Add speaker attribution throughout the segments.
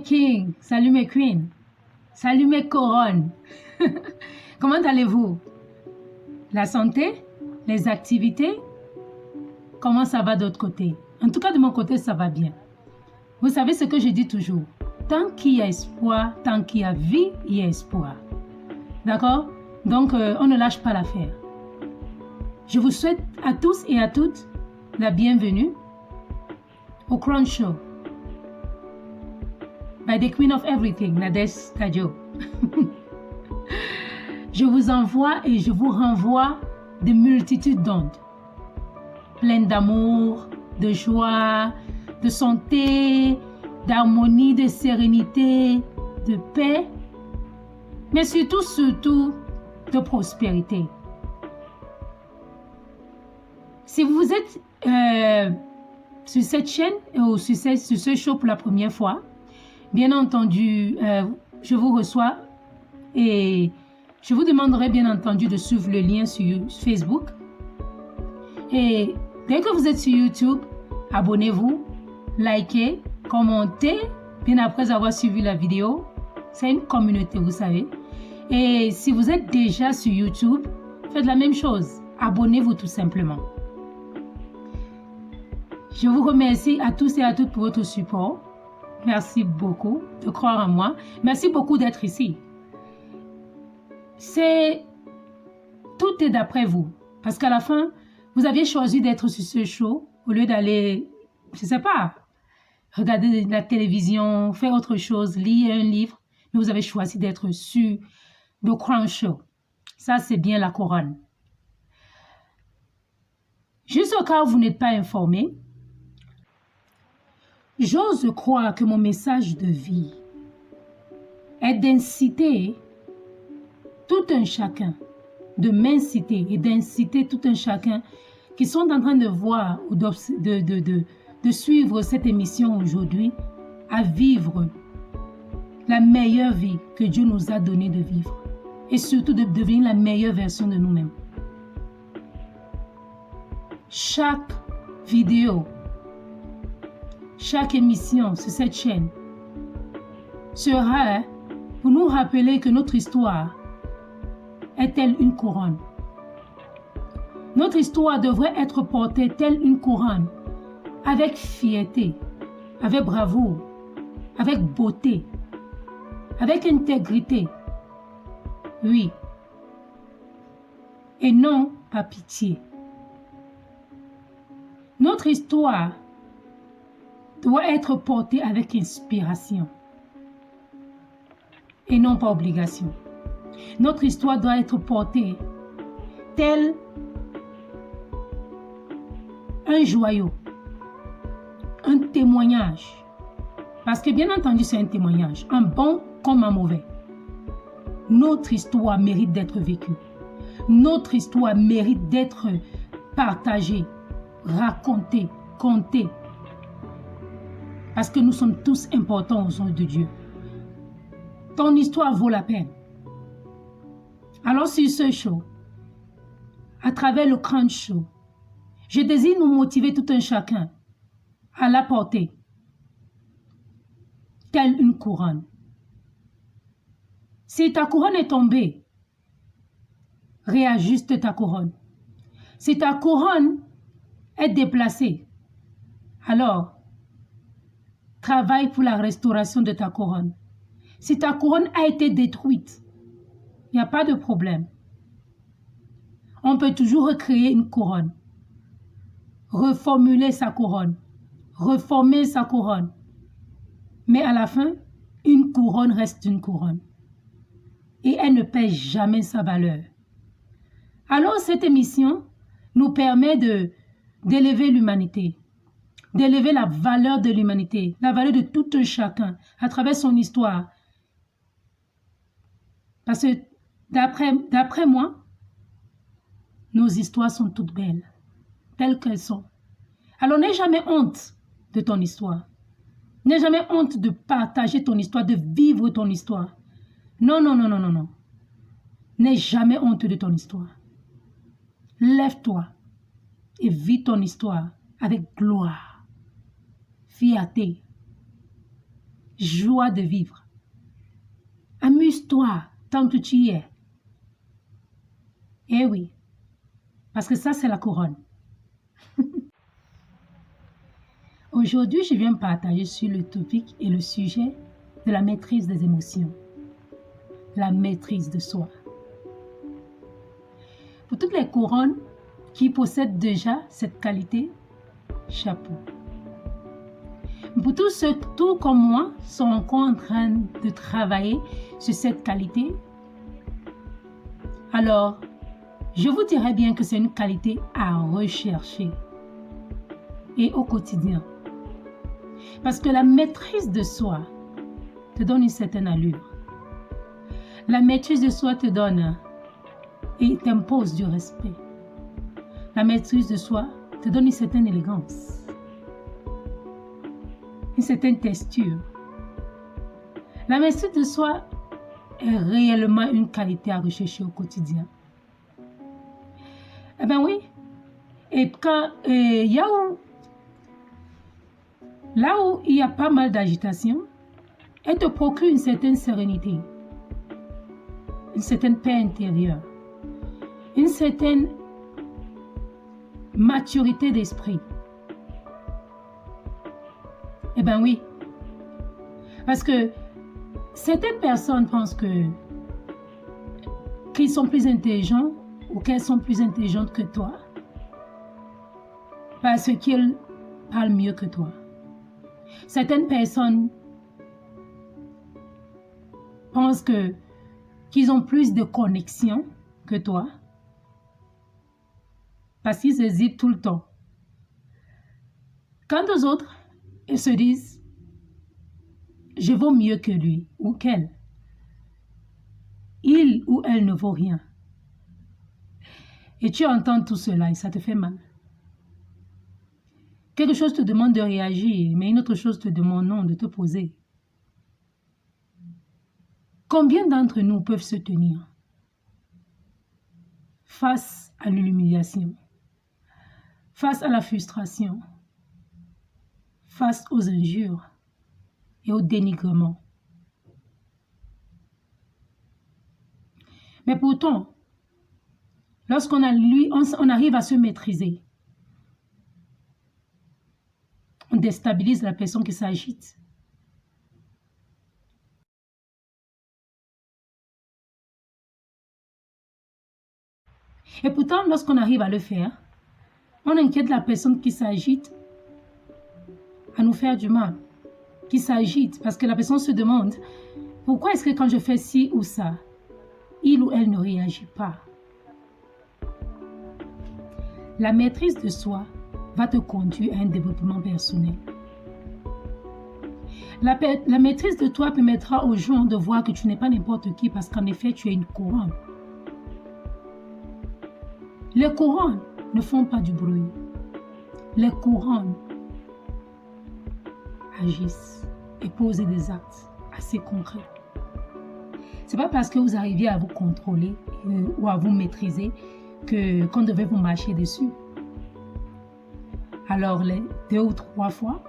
Speaker 1: kings, salut mes queens, salut mes couronnes. Comment allez-vous? La santé? Les activités? Comment ça va d'autre côté? En tout cas, de mon côté, ça va bien. Vous savez ce que je dis toujours. Tant qu'il y a espoir, tant qu'il y a vie, il y a espoir. D'accord? Donc, on ne lâche pas l'affaire. Je vous souhaite à tous et à toutes la bienvenue au Crown Show by the Queen of Everything, Nadège Tajo. Je vous envoie et je vous renvoie de multitudes d'ondes, pleines d'amour, de joie, de santé, d'harmonie, de sérénité, de paix, mais surtout de prospérité. Si vous êtes sur cette chaîne ou sur ce show pour la première fois, bien entendu, je vous reçois et je vous demanderai bien entendu de suivre le lien sur Facebook. Et dès que vous êtes sur YouTube, abonnez-vous, likez, commentez, bien après avoir suivi la vidéo. C'est une communauté, vous savez. Et si vous êtes déjà sur YouTube, faites la même chose. Abonnez-vous tout simplement. Je vous remercie à tous et à toutes pour votre support. Merci beaucoup de croire en moi. Merci beaucoup d'être ici. Tout est d'après vous. Parce qu'à la fin, vous aviez choisi d'être sur ce show au lieu d'aller, je ne sais pas, regarder la télévision, faire autre chose, lire un livre. Mais vous avez choisi d'être sur le Crown Show. Ça, c'est bien la couronne. Juste au cas où vous n'êtes pas informé, j'ose croire que mon message de vie est d'inciter tout un chacun, de m'inciter et d'inciter tout un chacun qui sont en train de voir ou de suivre cette émission aujourd'hui à vivre la meilleure vie que Dieu nous a donné de vivre et surtout de devenir la meilleure version de nous-mêmes. Chaque vidéo, chaque émission sur cette chaîne sera pour nous rappeler que notre histoire est telle une couronne. Notre histoire devrait être portée telle une couronne, avec fierté, avec bravoure, avec beauté, avec intégrité. Oui. Et non par pitié. Notre histoire doit être portée avec inspiration et non par obligation. Notre histoire doit être portée tel un joyau, un témoignage. Parce que bien entendu, c'est un témoignage, un bon comme un mauvais. Notre histoire mérite d'être vécue. Notre histoire mérite d'être partagée, racontée, contée. Parce que nous sommes tous importants aux yeux de Dieu. Ton histoire vaut la peine. Alors sur ce show, à travers le Crown Show, je désire nous motiver tout un chacun à la porter, telle une couronne. Si ta couronne est tombée, réajuste ta couronne. Si ta couronne est déplacée, alors travaille pour la restauration de ta couronne. Si ta couronne a été détruite, il n'y a pas de problème. On peut toujours recréer une couronne, reformuler sa couronne, reformer sa couronne. Mais à la fin, une couronne reste une couronne. Et elle ne perd jamais sa valeur. Alors cette émission nous permet d'élever l'humanité, d'élever la valeur de l'humanité, la valeur de tout un chacun à travers son histoire. Parce que d'après moi, nos histoires sont toutes belles, telles qu'elles sont. Alors n'aie jamais honte de ton histoire. N'aie jamais honte de partager ton histoire, de vivre ton histoire. Non, non, non, non, non, non. N'aie jamais honte de ton histoire. Lève-toi et vis ton histoire avec gloire, fierté joie de vivre. Amuse-toi tant que tu y es. Eh oui, parce que ça, c'est la couronne. Aujourd'hui, je viens partager sur le topic et le sujet de la maîtrise des émotions. La maîtrise de soi. Pour toutes les couronnes qui possèdent déjà cette qualité, chapeau. Pour tous ceux, tout comme moi, sont encore en train de travailler sur cette qualité, alors je vous dirais bien que c'est une qualité à rechercher et au quotidien. Parce que la maîtrise de soi te donne une certaine allure. La maîtrise de soi te donne et t'impose du respect. La maîtrise de soi te donne une certaine élégance, une certaine texture. La maîtrise de soi est réellement une qualité à rechercher au quotidien. Eh bien oui, et quand là où il y a pas mal d'agitation, elle te procure une certaine sérénité, une certaine paix intérieure, une certaine maturité d'esprit. Eh bien oui, parce que certaines personnes pensent qu'ils sont plus intelligents ou qu'elles sont plus intelligentes que toi parce qu'elles parlent mieux que toi. Certaines personnes pensent qu'ils ont plus de connexion que toi parce qu'ils hésitent tout le temps. Quant aux autres, ils se disent « je vaux mieux que lui ou qu'elle ». Il ou elle ne vaut rien. Et tu entends tout cela et ça te fait mal. Quelque chose te demande de réagir, mais une autre chose te demande non, de te poser. Combien d'entre nous peuvent se tenir face à l'humiliation, face à la frustration, face aux injures et au dénigrement? Mais pourtant, lorsqu'on arrive à se maîtriser, on déstabilise la personne qui s'agite. Et pourtant, lorsqu'on arrive à le faire, on inquiète la personne qui s'agite à nous faire du mal, qui s'agite parce que la personne se demande pourquoi est-ce que quand je fais ci ou ça, il ou elle ne réagit pas. La maîtrise de soi va te conduire à un développement personnel. La maîtrise de toi permettra aux gens de voir que tu n'es pas n'importe qui parce qu'en effet, tu es une couronne. Les couronnes ne font pas du bruit. Les couronnes agissent et posent des actes assez concrets. Ce n'est pas parce que vous arriviez à vous contrôler ou à vous maîtriser qu'on devait vous marcher dessus. Alors, les 2 ou 3 fois,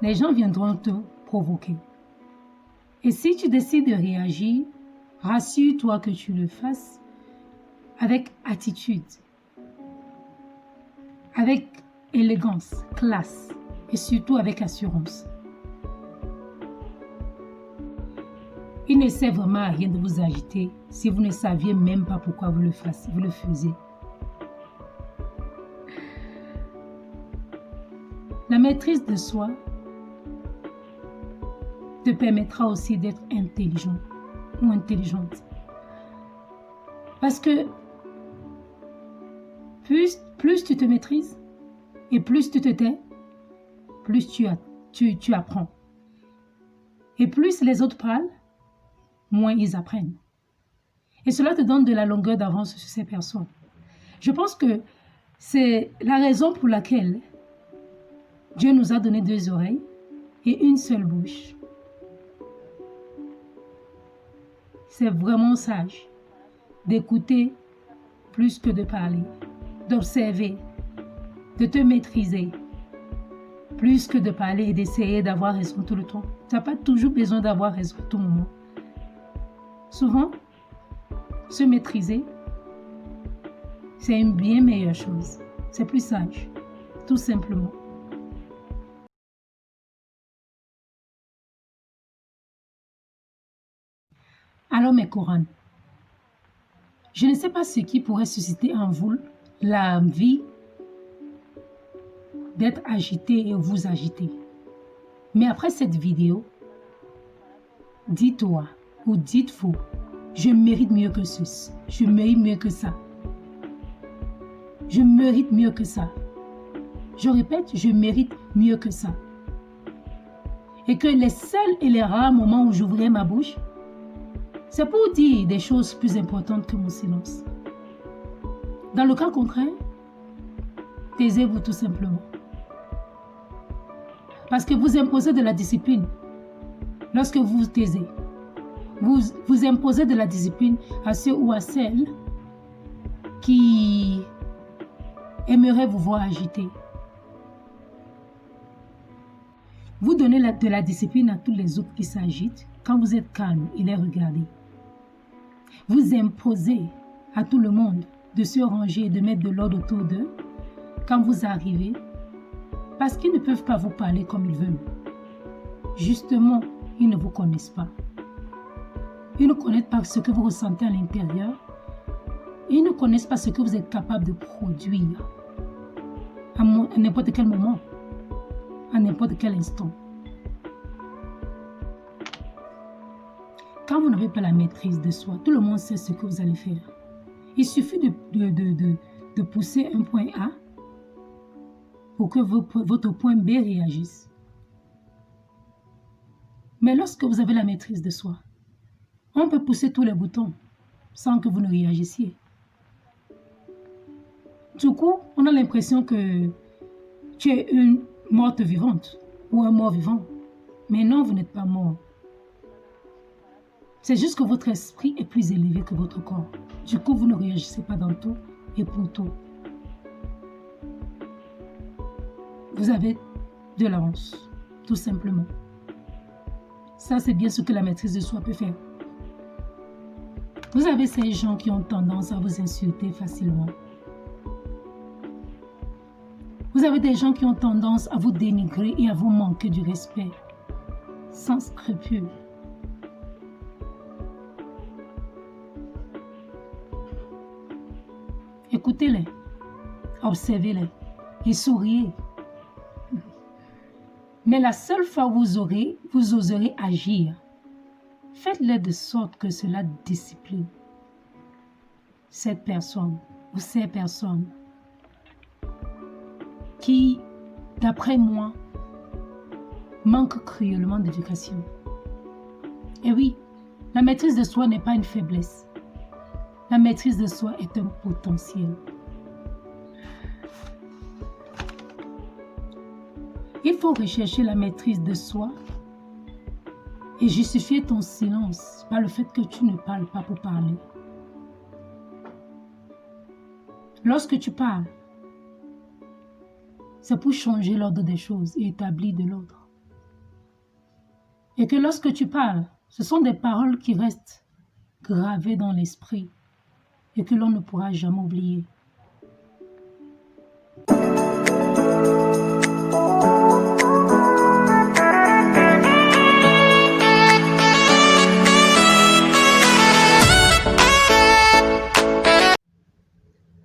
Speaker 1: les gens viendront te provoquer. Et si tu décides de réagir, rassure-toi que tu le fasses avec attitude, avec élégance, classe et surtout avec assurance. Il ne sert vraiment à rien de vous agiter si vous ne saviez même pas pourquoi vous le faisiez. La maîtrise de soi te permettra aussi d'être intelligent ou intelligente. Parce que plus tu te maîtrises et plus tu te tais, plus tu apprends. Et plus les autres parlent, moins ils apprennent. Et cela te donne de la longueur d'avance sur ces personnes. Je pense que c'est la raison pour laquelle Dieu nous a donné 2 oreilles et une seule bouche. C'est vraiment sage d'écouter plus que de parler, d'observer, de te maîtriser Plus que de parler et d'essayer d'avoir raison tout le temps. Tu n'as pas toujours besoin d'avoir raison à tout moment. Souvent, se maîtriser, c'est une bien meilleure chose. C'est plus sage, tout simplement. Alors mes couronnes, je ne sais pas ce qui pourrait susciter en vous l'envie d'être agité et vous agiter. Mais après cette vidéo, dis-toi ou dites-vous, je mérite mieux que ceci, je mérite mieux que ça. Je mérite mieux que ça. Je répète, je mérite mieux que ça. Et que les seuls et les rares moments où j'ouvrirai ma bouche, c'est pour dire des choses plus importantes que mon silence. Dans le cas contraire, taisez-vous tout simplement. Parce que vous imposez de la discipline lorsque vous vous taisez. Vous imposez de la discipline à ceux ou à celles qui aimeraient vous voir agiter. Vous donnez de la discipline à tous les autres qui s'agitent quand vous êtes calme et les regardez. Vous imposez à tout le monde de se ranger et de mettre de l'ordre autour d'eux quand vous arrivez parce qu'ils ne peuvent pas vous parler comme ils veulent. Justement, ils ne vous connaissent pas. Ils ne connaissent pas ce que vous ressentez à l'intérieur. Ils ne connaissent pas ce que vous êtes capable de produire à n'importe quel moment, à n'importe quel instant. Quand vous n'avez pas la maîtrise de soi, tout le monde sait ce que vous allez faire. Il suffit de pousser un point A pour que votre point B réagisse. Mais lorsque vous avez la maîtrise de soi, on peut pousser tous les boutons sans que vous ne réagissiez. Du coup, on a l'impression que tu es une morte vivante ou un mort vivant. Mais non, vous n'êtes pas mort. C'est juste que votre esprit est plus élevé que votre corps. Du coup, vous ne réagissez pas dans tout et pour tout. Vous avez de l'avance, tout simplement. Ça, c'est bien ce que la maîtrise de soi peut faire. Vous avez ces gens qui ont tendance à vous insulter facilement. Vous avez des gens qui ont tendance à vous dénigrer et à vous manquer du respect, sans scrupule. Écoutez-les, observez-les et souriez. Mais la seule fois où vous oserez agir, faites-le de sorte que cela discipline cette personne ou ces personnes qui, d'après moi, manquent cruellement d'éducation. Et oui, la maîtrise de soi n'est pas une faiblesse. La maîtrise de soi est un potentiel. Il faut rechercher la maîtrise de soi et justifier ton silence par le fait que tu ne parles pas pour parler. Lorsque tu parles, c'est pour changer l'ordre des choses et établir de l'ordre. Et que lorsque tu parles, ce sont des paroles qui restent gravées dans l'esprit et que l'on ne pourra jamais oublier.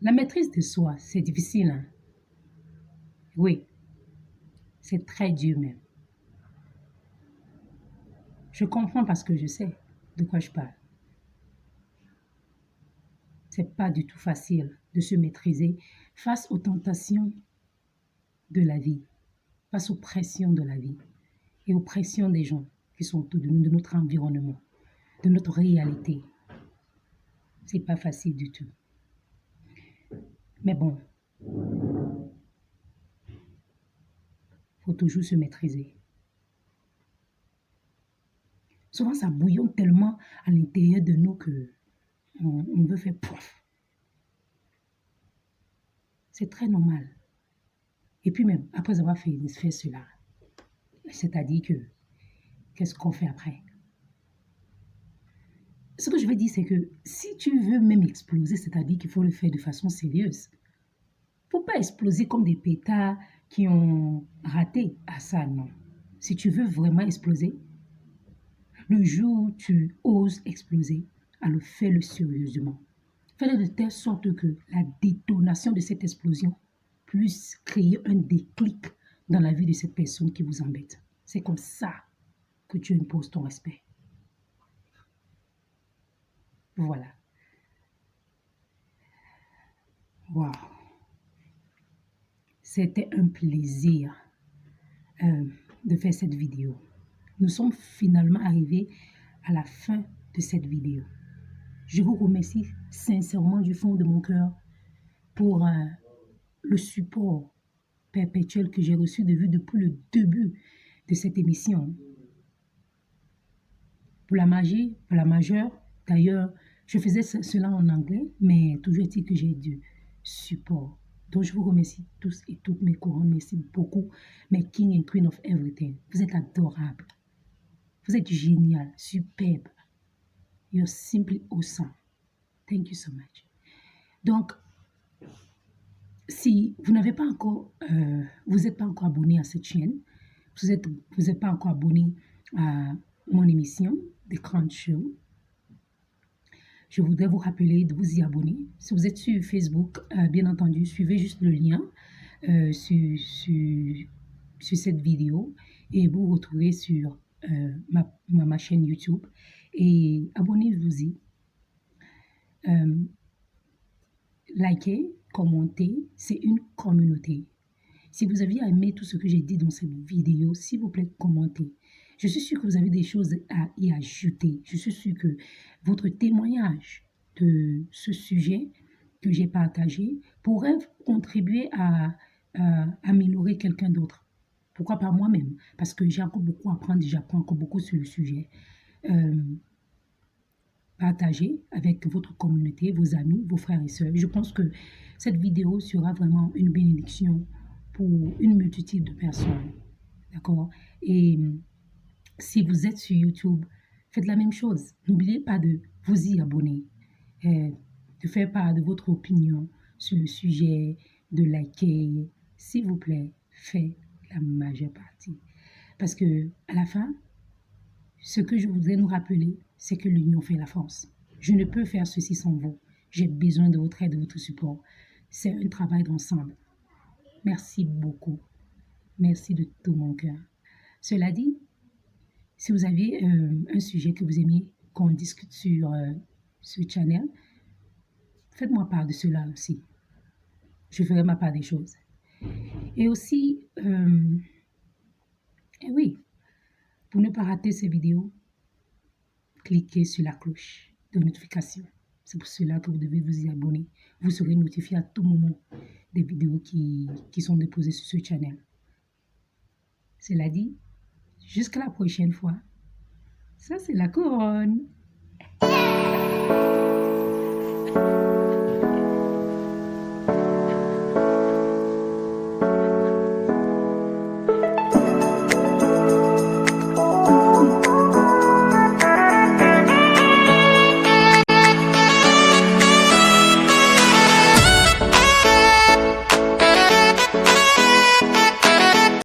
Speaker 1: La maîtrise de soi, c'est difficile, hein? Oui, c'est très dur même. Je comprends parce que je sais de quoi je parle. C'est pas du tout facile de se maîtriser face aux tentations de la vie, face aux pressions de la vie et aux pressions des gens qui sont autour de nous, de notre environnement, de notre réalité. C'est pas facile du tout. Mais bon, faut toujours se maîtriser. Souvent, ça bouillonne tellement à l'intérieur de nous que on veut faire pouf. C'est très normal. Et puis même, après avoir fait cela, c'est-à-dire que, qu'est-ce qu'on fait après? Ce que je veux dire, c'est que si tu veux même exploser, c'est-à-dire qu'il faut le faire de façon sérieuse. Il ne faut pas exploser comme des pétards qui ont raté. Ah ça, non. Si tu veux vraiment exploser, le jour où tu oses exploser, alors fais-le sérieusement. Fais-le de telle sorte que la détonation de cette explosion puisse créer un déclic dans la vie de cette personne qui vous embête. C'est comme ça que tu imposes ton respect. Voilà. Waouh. C'était un plaisir de faire cette vidéo. Nous sommes finalement arrivés à la fin de cette vidéo. Je vous remercie sincèrement du fond de mon cœur pour le support perpétuel que j'ai reçu de vous depuis le début de cette émission. Pour la majeure, d'ailleurs, je faisais cela en anglais, mais toujours est-il que j'ai du support. Donc, je vous remercie tous et toutes mes couronnes. Merci beaucoup, mes king and queen of everything. Vous êtes adorables. Vous êtes génial, superbe. You're simply awesome. Thank you so much. Donc, si vous n'avez pas encore, vous n'êtes pas encore abonné à cette chaîne, vous n'êtes pas encore abonné à mon émission, The Crown Show, je voudrais vous rappeler de vous y abonner. Si vous êtes sur Facebook, bien entendu, suivez juste le lien sur cette vidéo et vous retrouvez sur ma chaîne YouTube. Et abonnez-vous-y. Likez, commentez, c'est une communauté. Si vous aviez aimé tout ce que j'ai dit dans cette vidéo, s'il vous plaît, commentez. Je suis sûre que vous avez des choses à y ajouter. Je suis sûre que votre témoignage de ce sujet que j'ai partagé pourrait contribuer à améliorer quelqu'un d'autre. Pourquoi pas moi-même? Parce que j'ai encore beaucoup à apprendre, j'apprends encore beaucoup sur le sujet. Partagez avec votre communauté, vos amis, vos frères et sœurs. Je pense que cette vidéo sera vraiment une bénédiction pour une multitude de personnes. D'accord? Et si vous êtes sur YouTube, faites la même chose. N'oubliez pas de vous y abonner, de faire part de votre opinion sur le sujet, de liker. S'il vous plaît, faites la majeure partie. Parce que à la fin, ce que je voudrais nous rappeler, c'est que l'union fait la force. Je ne peux faire ceci sans vous. J'ai besoin de votre aide, de votre support. C'est un travail d'ensemble. Merci beaucoup. Merci de tout mon cœur. Cela dit, si vous avez un sujet que vous aimez qu'on discute sur ce channel, faites-moi part de cela aussi. Je ferai ma part des choses. Et aussi, oui, pour ne pas rater ces vidéos, cliquez sur la cloche de notification. C'est pour cela que vous devez vous y abonner. Vous serez notifié à tout moment des vidéos qui sont déposées sur ce channel. Cela dit, jusqu'à la prochaine fois. Ça, c'est la couronne.